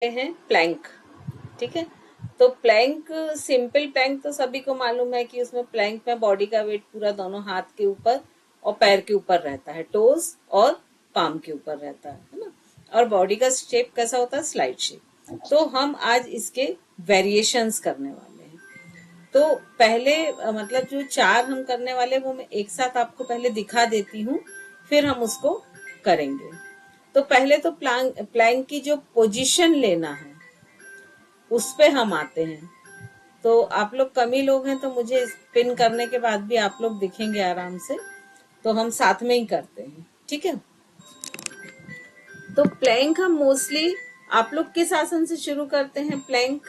हैं प्लैंक। ठीक है, तो प्लैंक, सिंपल प्लैंक तो सभी को मालूम है कि उसमें प्लैंक में बॉडी का वेट पूरा दोनों हाथ के ऊपर और पैर के ऊपर रहता है, टोज और पाम के ऊपर रहता है ना। और बॉडी का शेप कैसा होता है, स्लाइड शेप। तो हम आज इसके वेरिएशंस करने वाले हैं। तो पहले मतलब जो चार हम करने वाले वो मैं एक साथ आपको पहले दिखा देती हूँ, फिर हम उसको करेंगे। तो पहले तो प्लैंक की जो पोजीशन लेना है उस पे हम आते हैं। तो आप लोग कम ही लोग हैं, तो मुझे पिन करने के बाद भी आप लोग दिखेंगे आराम से, तो हम साथ में ही करते हैं। ठीक है, तो प्लैंक हम मोस्टली, आप लोग किस आसन से शुरू करते हैं प्लैंक?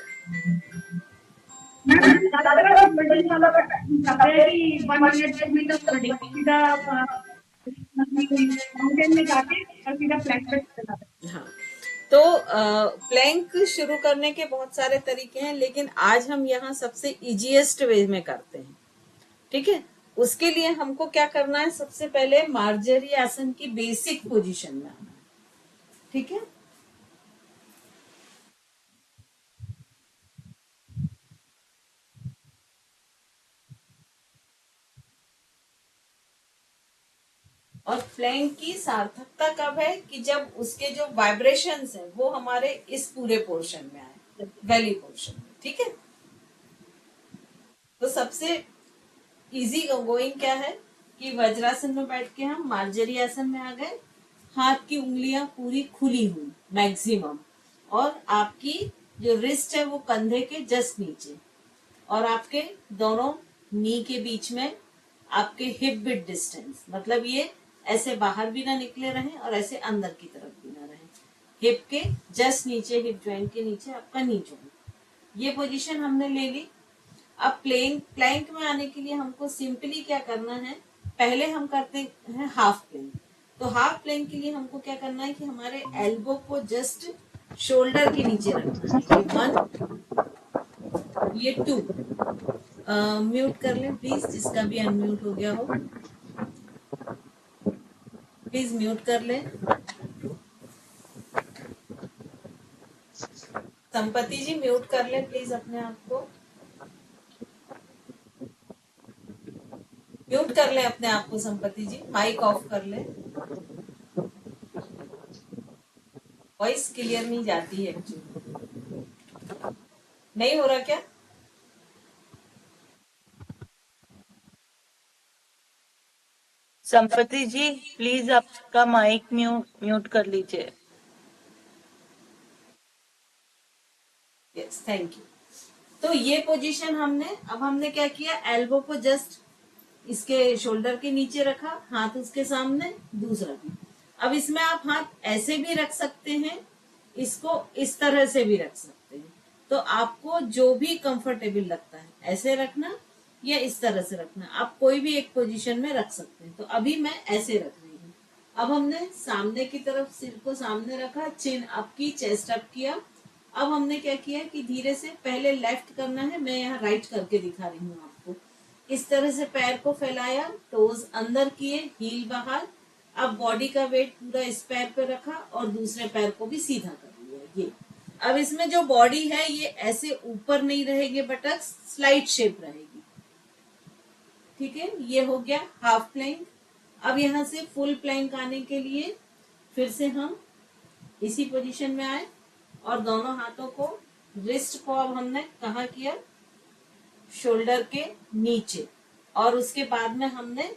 माउंटेन में जाके और सीधा फ्लैट पे चला। हाँ, तो प्लैंक शुरू करने के बहुत सारे तरीके हैं, लेकिन आज हम यहाँ सबसे इजीएस्ट वे में करते हैं। ठीक है, उसके लिए हमको क्या करना है, सबसे पहले मार्जरी आसन की बेसिक पोजीशन में आना है। ठीक है, और प्लैंक की सार्थकता कब है कि जब उसके जो वाइब्रेशंस है वो हमारे इस पूरे पोर्शन में आए, वैली पोर्शन में। ठीक है, तो सबसे इजी गोइंग क्या है कि वज्रासन में बैठ के हम मार्जरी आसन में आ गए, हाथ की उंगलियां पूरी खुली हुई मैक्सिमम, और आपकी जो रिस्ट है वो कंधे के जस्ट नीचे, और आपके दोनों नी के बीच में आपके हिप बिट डिस्टेंस, मतलब ये ऐसे बाहर भी ना निकले रहें और ऐसे अंदर की तरफ भी ना रहें। हिप के जस्ट नीचे, हिप ज्वाइंट के नीचे आपका नी ज्वाइंट, ये पोजीशन हमने ले ली। अब प्लैंक में आने के लिए हमको सिंपली क्या करना है, पहले हम करते हैं हाफ प्लैंक। तो हाफ प्लैंक के लिए हमको क्या करना है कि हमारे एल्बो को जस्ट शोल्डर के नीचे रखना है। ये 1, ये 2। म्यूट कर लें प्लीज, जिसका भी अनम्यूट हो गया हो प्लीज म्यूट कर लें। संपत्ति जी म्यूट कर लें प्लीज अपने आप को, म्यूट कर लें अपने आप को। संपत्ति जी माइक ऑफ कर लें, वॉइस क्लियर नहीं जाती है एक्चुअली। नहीं हो रहा क्या? संपत्ति जी प्लीज आपका माइक म्यूट कर लीजिए। Yes, thank you. तो ये पोजीशन हमने, अब हमने क्या किया, एल्बो को जस्ट इसके शोल्डर के नीचे रखा, हाथ उसके सामने, दूसरा भी। अब इसमें आप हाथ ऐसे भी रख सकते हैं, इसको इस तरह से भी रख सकते हैं। तो आपको जो भी कंफर्टेबल लगता है, ऐसे रखना या इस तरह से रखना, आप कोई भी एक पोजीशन में रख सकते हैं। तो अभी मैं ऐसे रख रही हूँ। अब हमने सामने की तरफ सिर को सामने रखा, चिन अप की, चेस्ट अप किया। अब हमने क्या किया कि धीरे से पहले लेफ्ट करना है, मैं यहाँ राइट करके दिखा रही हूँ आपको। इस तरह से पैर को फैलाया, टोज अंदर किए, हील बाहर। अब बॉडी का वेट पूरा इस पैर पे रखा और दूसरे पैर को भी सीधा कर लिया। ये अब इसमें जो बॉडी है ये ऐसे ऊपर नहीं रहेगी, बटक स्लाइड शेप रहेगी। ठीक है, ये हो गया हाफ प्लैंक। अब यहाँ से फुल प्लैंक आने के लिए फिर से हम इसी पोजीशन में आए और दोनों हाथों को, रिस्ट को अब हमने कहाँ किया, शोल्डर के नीचे, और उसके बाद में हमने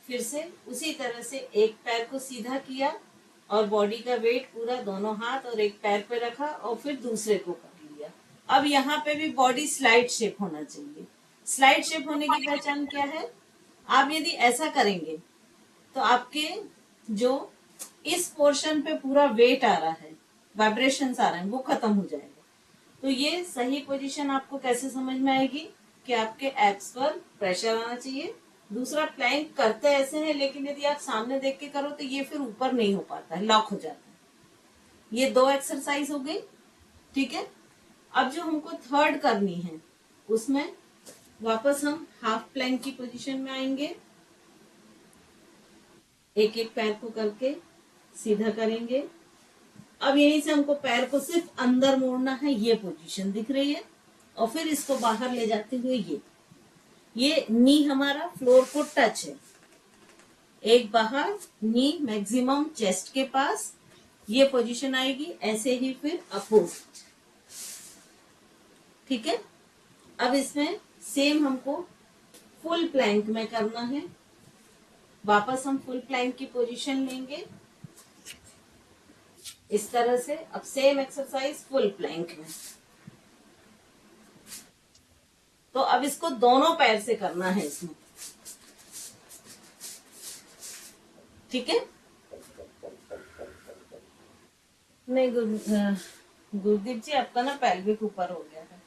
फिर से उसी तरह से एक पैर को सीधा किया और बॉडी का वेट पूरा दोनों हाथ और एक पैर पे रखा और फिर दूसरे को कर लिया। अब यहाँ पे भी बॉडी स्लाइड शेप होना चाहिए। स्लाइड शेप होने की पहचान क्या है, आप यदि ऐसा करेंगे तो आपके जो इस पोर्शन पे पूरा वेट आ रहा है, वाइब्रेशन आ रहे हैं, वो खत्म हो जाएगा। तो ये सही पोजीशन आपको कैसे समझ में आएगी कि आपके एब्स पर प्रेशर आना चाहिए। दूसरा, प्लैंक करते ऐसे हैं, लेकिन यदि आप सामने देख के करो तो ये फिर ऊपर नहीं हो पाता है, लॉक हो जाता है। ये 2 एक्सरसाइज हो गई। ठीक है, अब जो हमको थर्ड करनी है उसमें वापस हम हाफ प्लैंक की पोजीशन में आएंगे, एक एक पैर को करके सीधा करेंगे, अब यहीं से हमको पैर को सिर्फ अंदर मोड़ना है, ये पोजीशन दिख रही है, और फिर इसको बाहर ले जाते हुए ये नी हमारा फ्लोर को टच है, एक बाहर, नी मैक्सिमम चेस्ट के पास, ये पोजीशन आएगी। ऐसे ही फिर अपोजिट, ठीक है। अब इसमें सेम हमको फुल प्लैंक में करना है। वापस हम फुल प्लैंक की पोजीशन लेंगे इस तरह से। अब सेम एक्सरसाइज फुल प्लैंक में। तो अब इसको दोनों पैर से करना है इसमें, ठीक है। नहीं गुरदीप जी, आपका ना पेल्विक ऊपर हो गया है,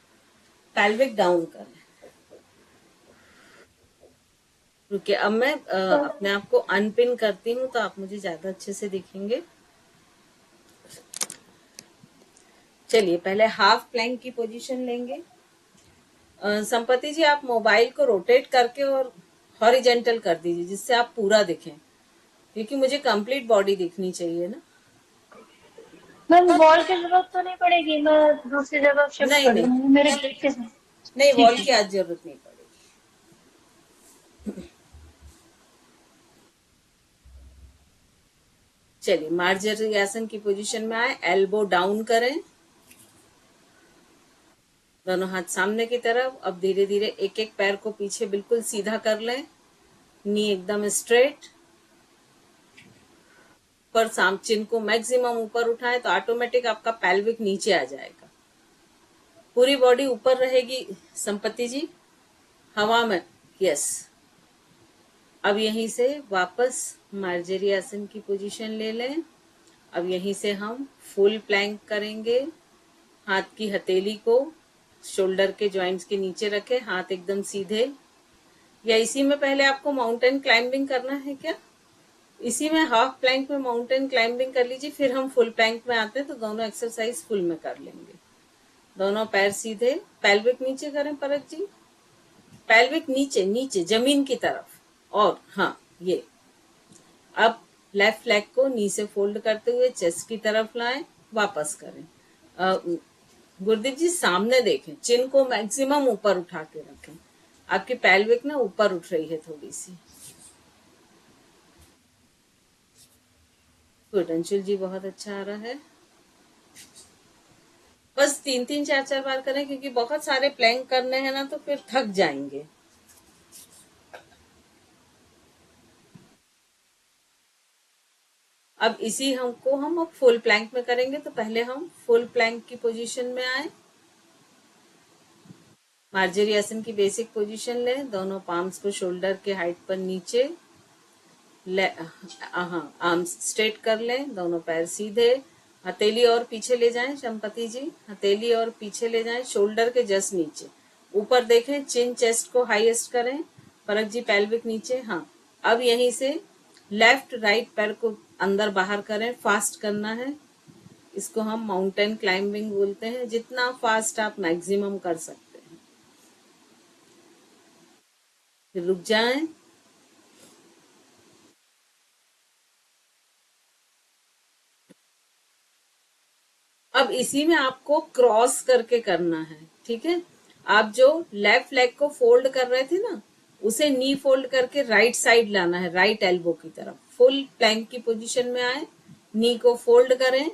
पेल्विक डाउन करें। रुकिए, अब मैं अपने आप को अनपिन करती हूँ तो आप मुझे ज्यादा अच्छे से दिखेंगे। चलिए, पहले हाफ प्लैंक की पोजीशन लेंगे। संपत्ति जी, आप मोबाइल को रोटेट करके और हॉरिजेंटल कर दीजिए, जिससे आप पूरा दिखें, क्योंकि मुझे कंप्लीट बॉडी दिखनी चाहिए ना। मैम वॉल की जरूरत तो नहीं पड़ेगी, मैं दूसरी जगह शिफ्ट नहीं कर नहीं लूंगी मेरे गेट के साथ। नहीं, ठीक वॉल है। की आज जरूरत नहीं पड़ेगी। चलिए, मार्जरी आसन की पोजीशन में आए, एल्बो डाउन करें, दोनों हाथ सामने की तरफ। अब धीरे धीरे एक एक पैर को पीछे बिल्कुल सीधा कर लें, नी एकदम स्ट्रेट, पर चिन को मैक्सिमम ऊपर उठाएं तो ऑटोमेटिक आपका पेल्विक नीचे आ जाएगा, पूरी बॉडी ऊपर रहेगी। संपत्ति जी, हवा में, यस। अब यहीं से वापस मार्जरी आसन की पोजीशन ले लें। अब यहीं से हम फुल प्लैंक करेंगे। हाथ की हथेली को शोल्डर के जॉइंट्स के नीचे रखें, हाथ एकदम सीधे। या इसी में पहले आपको माउंटेन क्लाइंबिंग करना है क्या? इसी में हाफ प्लैंक में माउंटेन क्लाइंबिंग कर लीजिए, फिर हम फुल प्लैंक में आते हैं तो दोनों एक्सरसाइज फुल में कर लेंगे। दोनों पैर सीधे, पेल्विक नीचे करें परत जी, पेल्विक नीचे नीचे जमीन की तरफ। और हाँ, ये अब लेफ्ट लेग को नी से फोल्ड करते हुए चेस्ट की तरफ लाएं, वापस करें। गुरदीप जी, सामने देखें, चिन को मैक्सिमम ऊपर उठा के रखें। आपकी पेल्विक ना ऊपर उठ रही है थोड़ी सी। गुड, अंशुल जी बहुत अच्छा आ रहा है। बस 3-3 4-4 बार करें, क्योंकि बहुत सारे प्लैंक करने हैं ना, तो फिर थक जाएंगे। अब इसी हमको हम अब फुल प्लैंक में करेंगे, तो पहले हम फुल प्लैंक की पोजीशन में आए। मार्जरी आसन की बेसिक पोजीशन लें, दोनों पाम्स को शोल्डर के हाइट पर नीचे, हाँ, आर्म्स स्ट्रेट कर लें, दोनों पैर सीधे, हथेली और पीछे ले जाएं। संपत्ति जी, हथेली और पीछे ले जाएं, शोल्डर के जस्ट नीचे, ऊपर देखें, चिन चेस्ट को हाईएस्ट करें। परक जी, पेल्विक नीचे, हाँ। अब यहीं से लेफ्ट राइट पैर को अंदर बाहर करें, फास्ट करना है। इसको हम माउंटेन क्लाइंबिंग बोलते हैं, जितना फास्ट आप मैक्सिमम कर सकते हैं। फिर रुक जाएं, अब इसी में आपको क्रॉस करके करना है, ठीक है। आप जो लेफ्ट लेग को फोल्ड कर रहे थे ना, उसे नी फोल्ड करके राइट साइड लाना है, राइट एल्बो की तरफ। फुल प्लैंक की पोजीशन में आए, नी को फोल्ड करें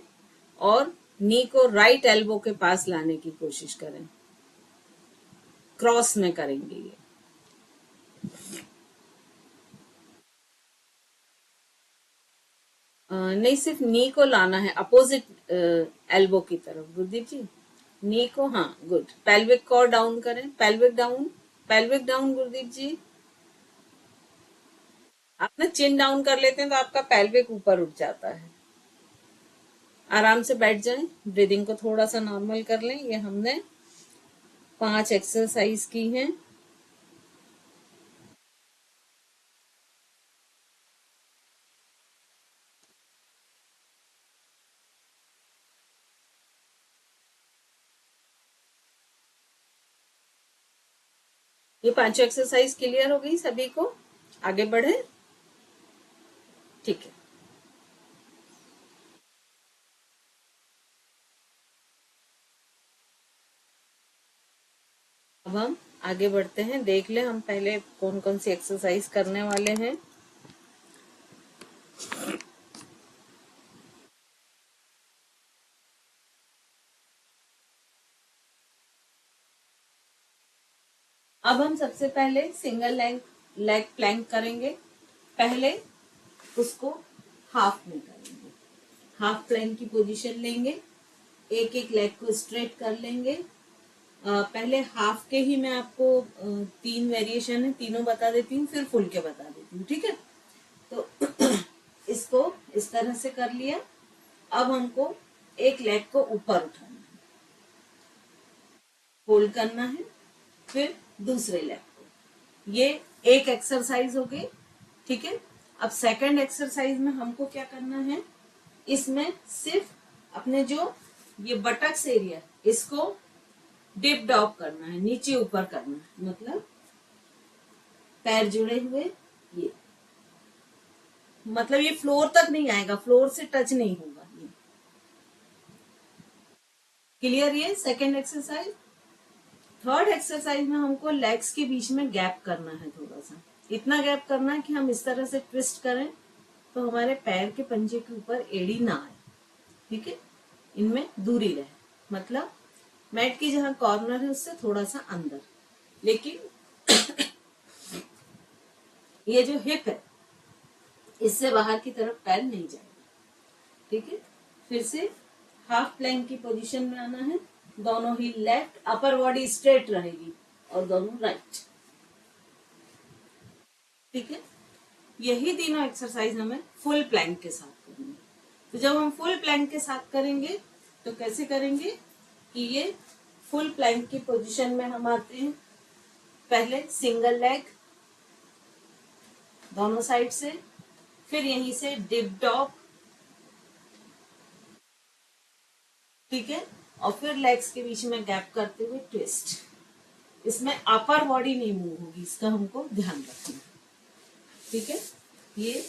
और नी को राइट एल्बो के पास लाने की कोशिश करें। क्रॉस में करेंगे ये। नहीं, सिर्फ नी को लाना है अपोजिट एल्बो की तरफ। गुरदीप जी, नी को, हाँ, गुड। पेल्विक को डाउन करें, pelvic down, pelvic down. Gurdeep ji, आप ना चिन डाउन कर लेते हैं तो आपका पेल्विक ऊपर उठ जाता है। आराम से बैठ जाएं, ब्रीदिंग को थोड़ा सा नॉर्मल कर लें। ये हमने 5 एक्सरसाइज की हैं। ये 5 एक्सरसाइज क्लियर हो गई सभी को? आगे बढ़े, ठीक है। अब हम आगे बढ़ते हैं, देख ले हम पहले कौन कौन सी एक्सरसाइज करने वाले हैं। अब हम सबसे पहले सिंगल लेग प्लैंक करेंगे। पहले उसको हाफ में करेंगे। हाफ प्लैंक की पोजीशन लेंगे, एक एक लेग को स्ट्रेट कर लेंगे। पहले हाफ के ही मैं आपको 3 वेरिएशन है, तीनों बता देती हूँ, फिर फुल के बता देती हूँ, ठीक है। तो इसको इस तरह से कर लिया। अब हमको एक लेग को ऊपर उठाना है, होल्ड करना है, फिर दूसरे लेग को। ये एक एक्सरसाइज हो गई, ठीक है। अब सेकंड एक्सरसाइज में हमको क्या करना है, इसमें सिर्फ अपने जो ये बटक्स एरिया इसको डिप डाउन करना है, नीचे ऊपर करना है, मतलब पैर जुड़े हुए, ये मतलब ये फ्लोर तक नहीं आएगा, फ्लोर से टच नहीं होगा। ये क्लियर। ये सेकंड एक्सरसाइज। थर्ड एक्सरसाइज में हमको लेग्स के बीच में गैप करना है, थोड़ा सा इतना गैप करना है कि हम इस तरह से ट्विस्ट करें तो हमारे पैर के पंजे के ऊपर एड़ी ना आए, ठीक है। इनमें दूरी रहे, मतलब मैट की जहां कॉर्नर है उससे थोड़ा सा अंदर, लेकिन ये जो हिप है इससे बाहर की तरफ पैर नहीं जाएगा, ठीक है। फिर से हाफ प्लैंक की पोजीशन में आना है, दोनों ही लेफ्ट, अपर बॉडी स्ट्रेट रहेगी और दोनों राइट, ठीक है। यही तीनों एक्सरसाइज हमें फुल प्लैंक के साथ करनी है। तो जब हम फुल प्लैंक के साथ करेंगे तो कैसे करेंगे कि ये फुल प्लैंक की पोजीशन में हम आते हैं। पहले सिंगल लेग दोनों साइड से, फिर यहीं से डिप डॉग, ठीक है, और फिर लेग्स के बीच में गैप करते हुए ट्विस्ट। इसमें अपर बॉडी नहीं मूव होगी, इसका हमको ध्यान रखना है, ठीक है। ये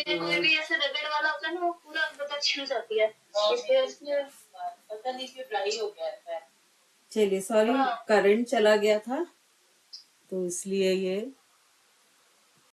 कोई भी ऐसे रगड़ वाला होता है ना, वो पूरा मतलब छिल जाती है, इसलिए पता नहीं क्यों ड्राई हो गया है। चलिए सॉरी, हाँ। करंट चला गया था तो इसलिए ये